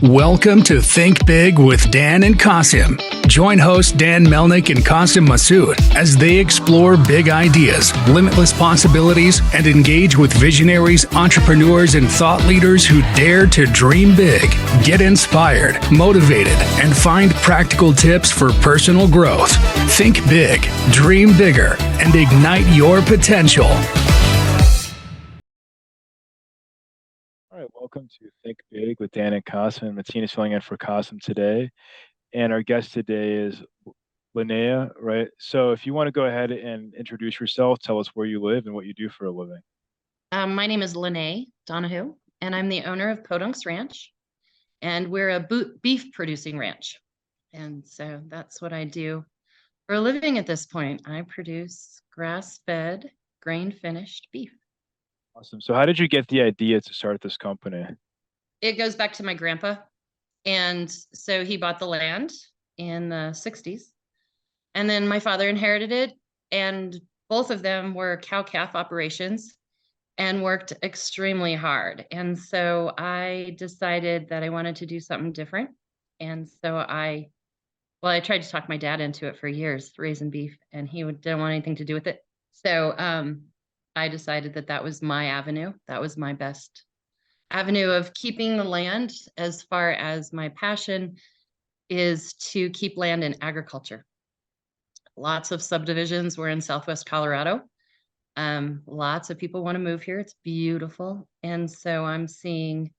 Welcome to Think Big with Dan and Qasim. Join hosts Dan Melnick and Qasim Masood as they explore big ideas, limitless possibilities, and engage with visionaries, entrepreneurs, and thought leaders who dare to dream big, get inspired, motivated, and find practical tips for personal growth. Think big, dream bigger, and ignite your potential. All right, welcome to Think Big with Dan and Qasim. Matina's filling in for Qasim today. And our guest today is Lanea, right? So if you want to go ahead and introduce yourself, tell us where you live and what you do for a living. My name is Lanea Donahue, and I'm the owner of Podunk's Ranch, and we're a beef producing ranch. And so that's what I do for a living at this point. I produce grass-fed, grain-finished beef. Awesome. So how did you get the idea to start this company? It goes back to my grandpa. And so he bought the land in the 60s. And then my father inherited it. And both of them were cow-calf operations and worked extremely hard. And so I decided that I wanted to do something different. And so I tried to talk my dad into it for years, raising beef, and he didn't want anything to do with it. So I decided that that was my avenue. That was my best avenue of keeping the land. As far as my passion is to keep land in agriculture. Lots of subdivisions. We're in Southwest Colorado. Lots of people want to move here. It's beautiful. And so I'm seeing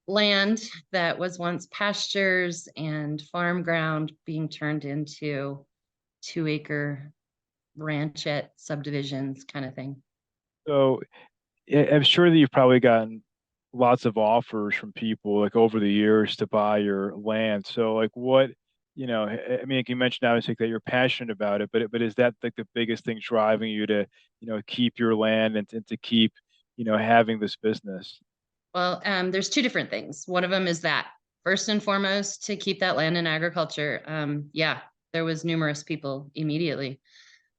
land that was once pastures and farm ground being turned into 2-acre ranchette subdivisions kind of thing. So I'm sure that you've probably gotten lots of offers from people like over the years to buy your land. So like what, I mean, like you mentioned obviously that you're passionate about it, but is that like the biggest thing driving you to, keep your land and to keep, having this business? Well, there's two different things. One of them is that first and foremost, to keep that land in agriculture. Yeah, there was numerous people immediately.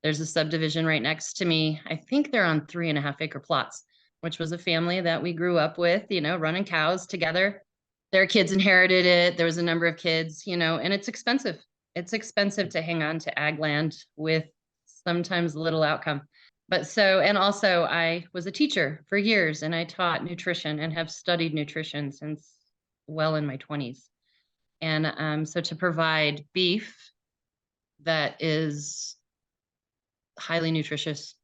There's a subdivision right next to me. I think they're on 3.5-acre plots, which was a family that we grew up with, running cows together. Their kids inherited it. There was a number of kids, and it's expensive. It's expensive to hang on to ag land with sometimes little outcome. But and also I was a teacher for years, and I taught nutrition and have studied nutrition since well in my 20s. And so to provide beef that is highly nutritious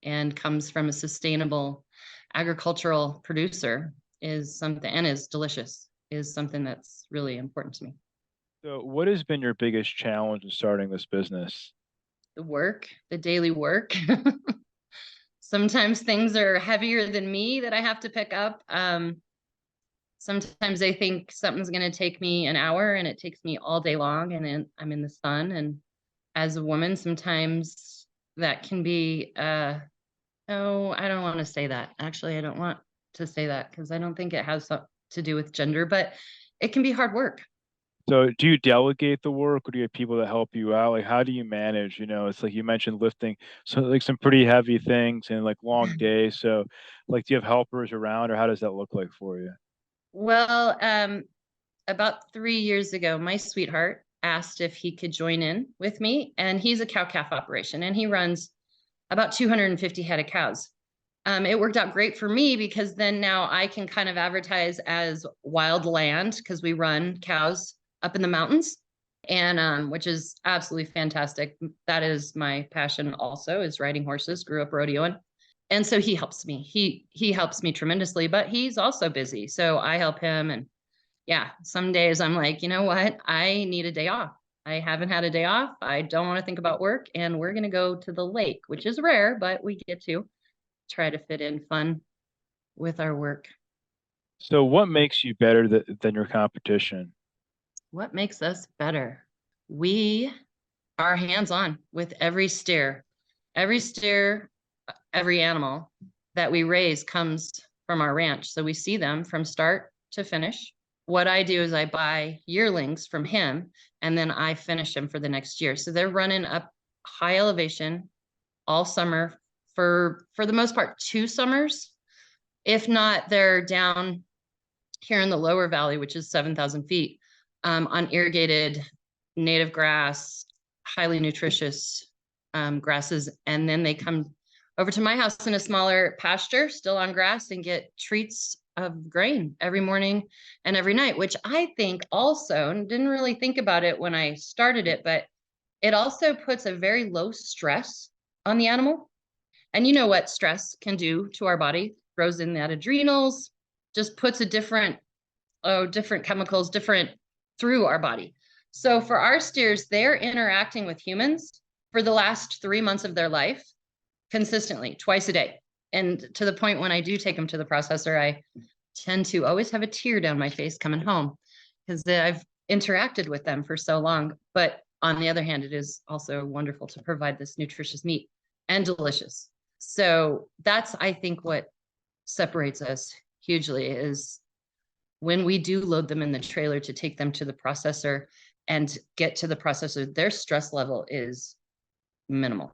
and comes from a sustainable agricultural producer is something, and is delicious, is something that's really important to me. So what has been your biggest challenge in starting this business? The daily work. Sometimes things are heavier than me that I have to pick up. Sometimes I think something's going to take me an hour and it takes me all day long, and then I'm in the sun. And as a woman, sometimes that can be, oh, I don't want to say that. Actually, I don't want to say that because I don't think it has to do with gender, but it can be hard work. So do you delegate the work or do you have people that help you out? Like how do you manage? It's like you mentioned lifting so like some pretty heavy things and like long days. So like do you have helpers around or how does that look like for you? Well, about 3 years ago, my sweetheart asked if he could join in with me, and he's a cow-calf operation, and he runs about 250 head of cows. It worked out great for me because then now I can kind of advertise as wild land because we run cows up in the mountains, and which is absolutely fantastic. That is my passion also, is riding horses. Grew up rodeoing. And so he helps me. He helps me tremendously, but he's also busy. So I help him. And yeah, some days I'm like, you know what? I need a day off. I haven't had a day off. I don't want to think about work. And we're going to go to the lake, which is rare, but we get to try to fit in fun with our work. So what makes you better than your competition? What makes us better? We are hands-on with every steer. Every steer, every animal that we raise comes from our ranch. So we see them from start to finish. What I do is I buy yearlings from him, and then I finish them for the next year. So they're running up high elevation all summer for the most part 2 summers. If not, they're down here in the lower valley, which is 7,000 feet, on irrigated native grass, highly nutritious grasses. And then they come over to my house in a smaller pasture, still on grass, and get treats of grain every morning and every night, which I think also, and didn't really think about it when I started it, but it also puts a very low stress on the animal. And you know what stress can do to our body, throws in that adrenals, just puts a different chemicals, through our body. So for our steers, they're interacting with humans for the last 3 months of their life consistently, twice a day. And to the point when I do take them to the processor, I tend to always have a tear down my face coming home because I've interacted with them for so long. But on the other hand, it is also wonderful to provide this nutritious meat and delicious. So that's, I think, what separates us hugely is when we do load them in the trailer to take them to the processor and get to the processor, their stress level is minimal.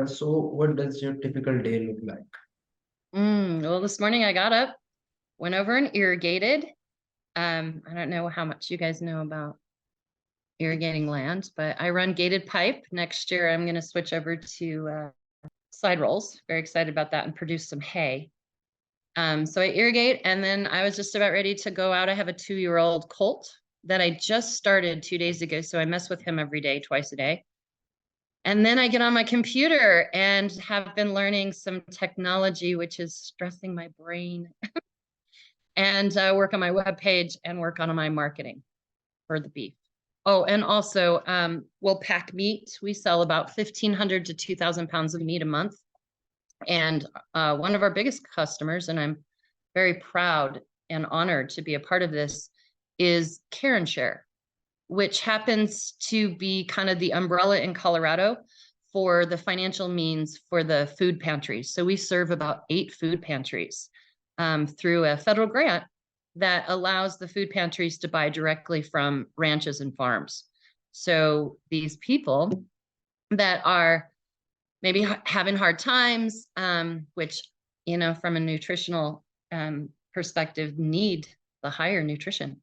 So what does your typical day look like? Well, this morning I got up, went over and irrigated. I don't know how much you guys know about irrigating land, but I run gated pipe. Next year, I'm going to switch over to side rolls. Very excited about that, and produce some hay. So I irrigate, and then I was just about ready to go out. I have a 2-year-old colt that I just started 2 days ago. So I mess with him every day, twice a day. And then I get on my computer and have been learning some technology, which is stressing my brain, and work on my webpage and work on my marketing for the beef. Oh, and also we'll pack meat. We sell about 1,500 to 2,000 pounds of meat a month. And one of our biggest customers, and I'm very proud and honored to be a part of this, is Care and Share, which happens to be kind of the umbrella in Colorado for the financial means for the food pantries. So we serve about 8 food pantries through a federal grant that allows the food pantries to buy directly from ranches and farms. So these people that are maybe having hard times, which, you know, from a nutritional perspective, need the higher nutrition.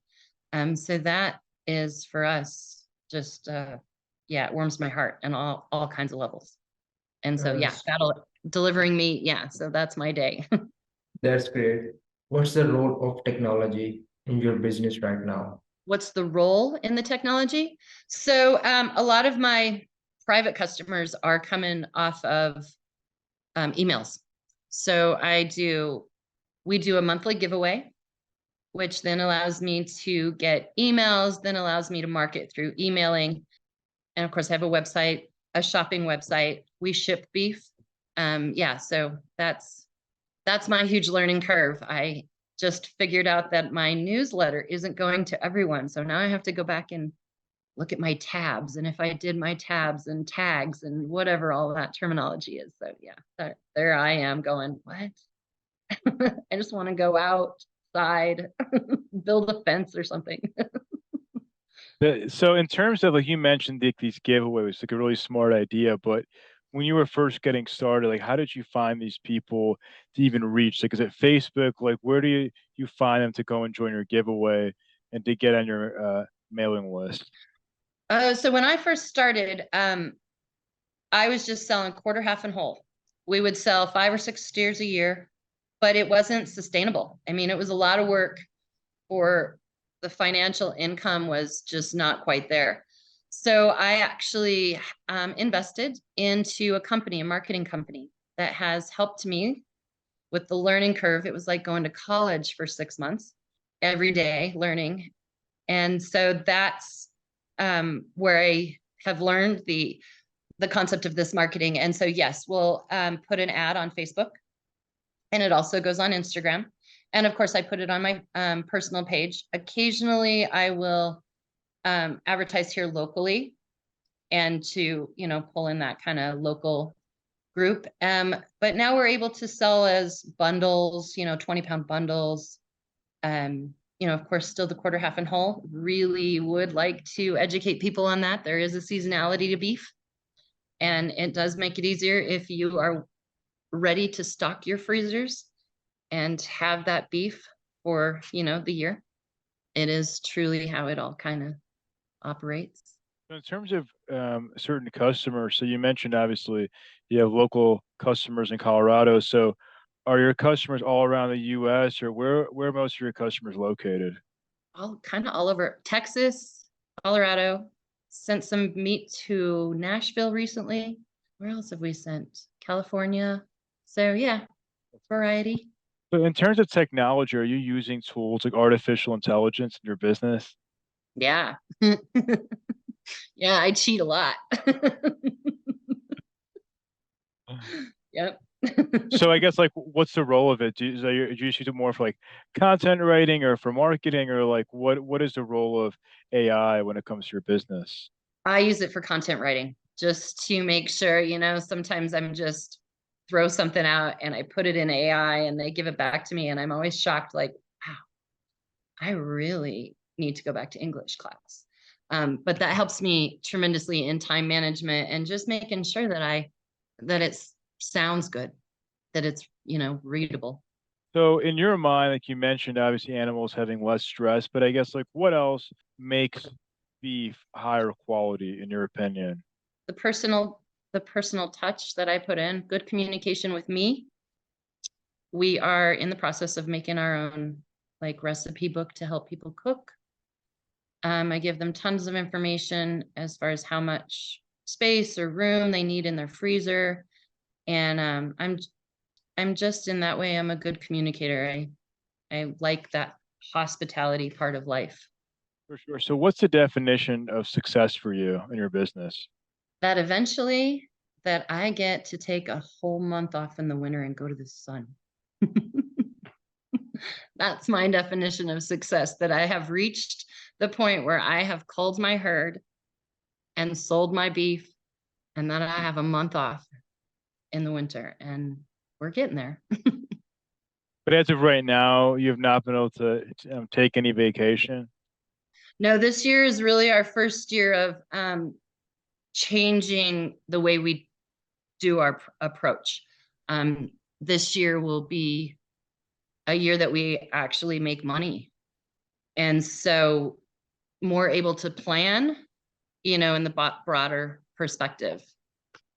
So that is for us just, yeah, it warms my heart on all kinds of levels. And so, yeah, delivering meat. Yeah. So that's my day. That's great. What's the role of technology in your business right now? What's the role in the technology? So a lot of my private customers are coming off of emails. So we do a monthly giveaway, which then allows me to get emails, then allows me to market through emailing. And of course I have a website, a shopping website. We ship beef. Yeah, so that's my huge learning curve. I just figured out that my newsletter isn't going to everyone. So now I have to go back and look at my tabs. And if I did my tabs and tags and whatever all that terminology is. So yeah, there I am going, what? I just want to go outside, build a fence or something. So in terms of, like you mentioned, these giveaways, like a really smart idea, but when you were first getting started, like how did you find these people to even reach? Like, is it Facebook? Like, where do you find them to go and join your giveaway and to get on your mailing list? So when I first started, I was just selling quarter, half, and whole. We would sell 5 or 6 steers a year, but it wasn't sustainable. I mean, it was a lot of work, for the financial income was just not quite there. So I actually invested into a marketing company that has helped me with the learning curve. It was like going to college for 6 months, every day learning. And so that's where I have learned the concept of this marketing. And so, yes, we'll put an ad on Facebook, and it also goes on Instagram. And of course, I put it on my personal page. Occasionally, I will advertise here locally, and to, you know, pull in that kind of local group. But now we're able to sell as bundles, you know, 20-pound bundles. You know, of course, still the quarter, half, and whole. Really would like to educate people on that. There is a seasonality to beef, and it does make it easier if you are ready to stock your freezers and have that beef for, the year. It is truly how it all kind of operates. In terms of certain customers, so you mentioned obviously you have local customers in Colorado. So are your customers all around the US, or where are most of your customers located? All over Texas, Colorado, sent some meat to Nashville recently. Where else have we sent? California. So yeah, variety. But in terms of technology, are you using tools like artificial intelligence in your business? Yeah. Yeah, I cheat a lot. Yep. So I guess like what's the role of it? Do you use it more for like content writing or for marketing, or like what is the role of AI when it comes to your business? I use it for content writing just to make sure, sometimes I'm just throw something out and I put it in AI and they give it back to me. And I'm always shocked, like, wow, I really need to go back to English class. But that helps me tremendously in time management and just making sure that it sounds good, that it's, readable. So in your mind, like you mentioned, obviously animals having less stress, but I guess like what else makes beef higher quality in your opinion? The personal touch that I put in, good communication with me. We are in the process of making our own like recipe book to help people cook. I give them tons of information as far as how much space or room they need in their freezer. And I'm just in that way, I'm a good communicator. I like that hospitality part of life. For sure. So what's the definition of success for you in your business? That eventually that I get to take a whole month off in the winter and go to the sun. That's my definition of success, that I have reached the point where I have culled my herd and sold my beef, and then I have a month off in the winter, and we're getting there. But as of right now, you have not been able to take any vacation. No, this year is really our first year of changing the way we do our approach. This year will be a year that we actually make money. And so more able to plan, in the broader perspective.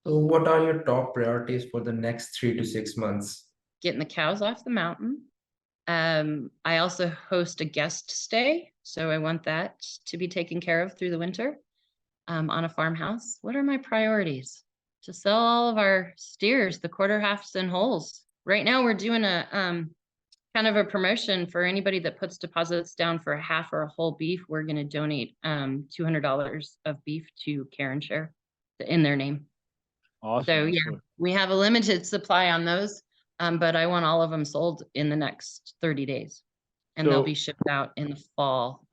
So what are your top priorities for the next 3 to 6 months? Getting the cows off the mountain. I also host a guest stay, so I want that to be taken care of through the winter on a farmhouse. What are my priorities? To sell all of our steers, the quarter halves and wholes. Right now we're doing a kind of a promotion for anybody that puts deposits down for a half or a whole beef. We're going to donate $200 of beef to Care and Share in their name. Awesome. So yeah, we have a limited supply on those, but I want all of them sold in the next 30 days, and they'll be shipped out in the fall,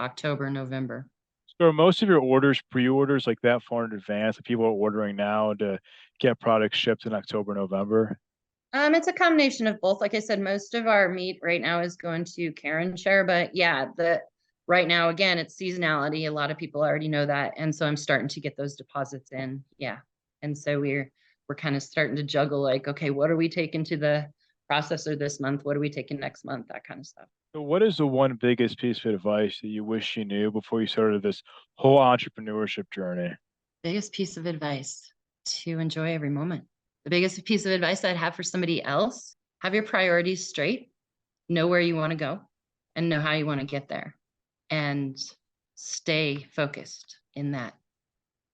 October, November. So are most of your orders pre-orders like that far in advance? Like people are ordering now to get products shipped in October, November? It's a combination of both. Like I said, most of our meat right now is going to Care and Share, but yeah, right now, again, it's seasonality. A lot of people already know that. And so I'm starting to get those deposits in. Yeah. And so we're kind of starting to juggle, like, okay, what are we taking to the processor this month? What are we taking next month? That kind of stuff. So what is the one biggest piece of advice that you wish you knew before you started this whole entrepreneurship journey? Biggest piece of advice: to enjoy every moment. The biggest piece of advice I'd have for somebody else: have your priorities straight, know where you want to go, and know how you want to get there, and stay focused in that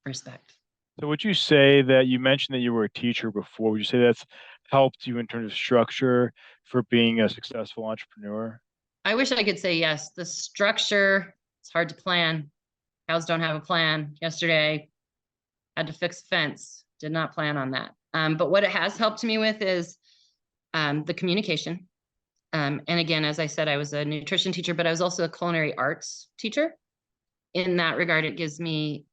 respect. So would you say that you mentioned that you were a teacher before? Would you say that's helped you in terms of structure for being a successful entrepreneur? I wish I could say yes. The structure, it's hard to plan. Cows don't have a plan. Yesterday, had to fix a fence. Did not plan on that. But what it has helped me with is the communication. And again, as I said, I was a nutrition teacher, but I was also a culinary arts teacher. In that regard, it gives me,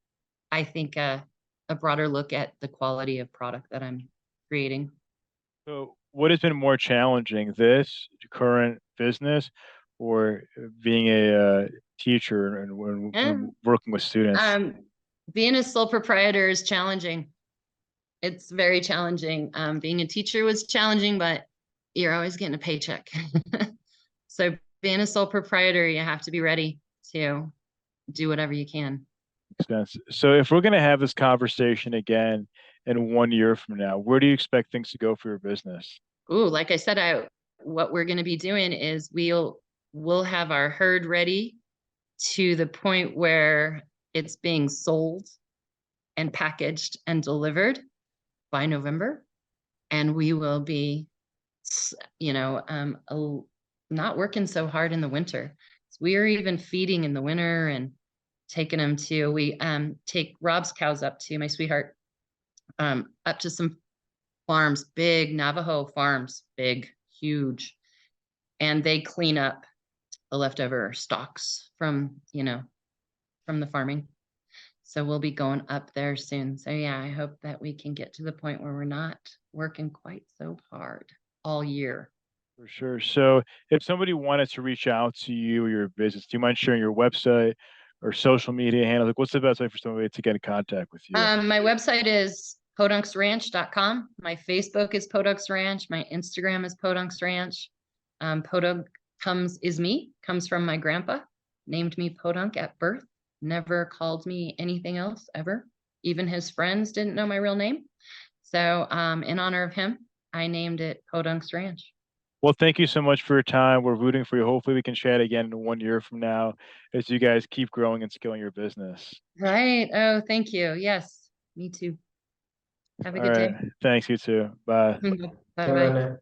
I think, a broader look at the quality of product that I'm creating. So what has been more challenging, this current business or being a teacher and when working with students? Being a sole proprietor is challenging. It's very challenging. Being a teacher was challenging, but you're always getting a paycheck. So being a sole proprietor, you have to be ready to do whatever you can. Makes sense. So if we're going to have this conversation again in 1 year from now, where do you expect things to go for your business? Ooh, like I said, what we're going to be doing is we'll have our herd ready to the point where it's being sold and packaged and delivered by November. And we will be, not working so hard in the winter. We are even feeding in the winter and taking them to, we take Rob's cows up to, my sweetheart, up to some farms, big Navajo farms, big, huge. And they clean up the leftover stocks from the farming. So we'll be going up there soon. So yeah, I hope that we can get to the point where we're not working quite so hard all year. For sure. So if somebody wanted to reach out to you or your business, do you mind sharing your website or social media handle? Like, what's the best way for somebody to get in contact with you? My website is podunksranch.com. My Facebook is Podunks Ranch. My Instagram is Podunks Ranch. Podunk comes from my grandpa, named me Podunk at birth, never called me anything else ever. Even his friends didn't know my real name. So in honor of him, I named it Podunks Ranch. Well, thank you so much for your time. We're rooting for you. Hopefully we can chat again in 1 year from now as you guys keep growing and scaling your business. Right. Oh, thank you. Yes, me too. Have a All good right. day. Thanks, you too. Bye. Bye-bye.